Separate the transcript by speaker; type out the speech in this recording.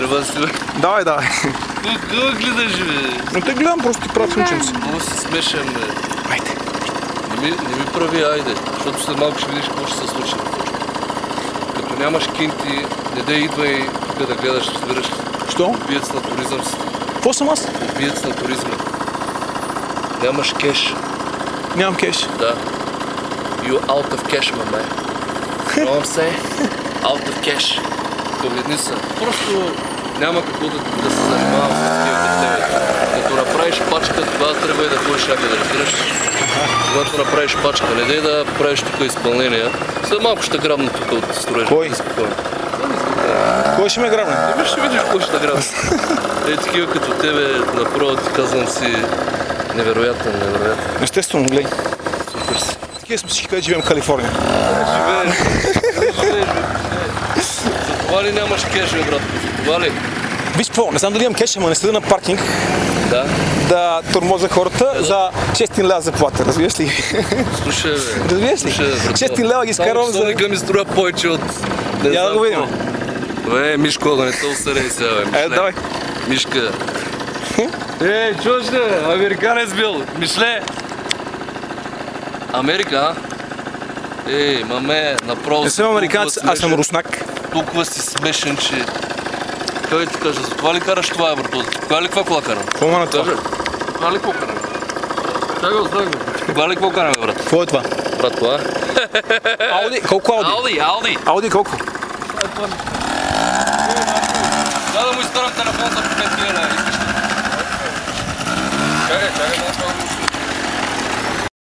Speaker 1: Трябва да си...
Speaker 2: Давай.
Speaker 1: Какво гледаш, бе?
Speaker 2: Но те гледам, просто ти правя ученци.
Speaker 1: Много си смешен, бе.
Speaker 2: Айде.
Speaker 1: Не ми прави айде, защото след малко ще видиш какво ще се случи. Като нямаш кинти, не да идвай тук да гледаш, разбираш ли?
Speaker 2: Що?
Speaker 1: Убиец на туризъм си.
Speaker 2: Какво съм аз?
Speaker 1: Убиец на туризма. Нямаш кеш.
Speaker 2: Нямам кеш.
Speaker 1: Да. You out of cash, маме. You know what I'm saying? Out of cash. Погледни се. Просто няма какво да се занимавам с такива като тебе. Като направиш пачка, тогава трябва и да ходиш някъде, разбираш? Когато направиш пачка, не дай да правиш тук изпълнения. След малко ще грабна тук от строежа.
Speaker 2: Кой? Кой ще ме грабне?
Speaker 1: Ще видиш кой ще грабне. Такива като тебе, направо ти казвам си невероятен.
Speaker 2: Естествено, гледай.
Speaker 1: Супер си.
Speaker 2: Такива сме всички, където живеем в Калифорния.
Speaker 1: Живееш. За това ли нямаш кеш, бе, брат? За това ли?
Speaker 2: Виж какво, не знам дали имам кеш, ама не седа на паркинг.
Speaker 1: Да.
Speaker 2: Да тормоза хората за 6 лева заплата, разбираш ли?
Speaker 1: Слушай, бе.
Speaker 2: Разбираш ли? 6 лева ги изкарвам за...
Speaker 1: Само ми струва повече от...
Speaker 2: Я да го видим.
Speaker 1: Бе, Мишко, да не те усърей сега, бе.
Speaker 2: Давай.
Speaker 1: Мишка. Чуваш ли? Американец бил. Мишле. Америка, а? Маме, направо...
Speaker 2: Не съм американец, аз съм руснак.
Speaker 1: Толкова си смешен, че... Как да ти кажа, за това ли караш това, брато? Кога ли каква кола карам?
Speaker 2: Какво ма на това?
Speaker 1: Кога ли какво карам? Чакай, остави го. Кога ли какво караме, брат?
Speaker 2: Какво е това?
Speaker 1: Брат, това?
Speaker 2: Ауди? Колко Ауди?
Speaker 1: Ауди.
Speaker 2: Ауди колко?
Speaker 1: Да му изкарам телефон за 5 лева. Чакай, да.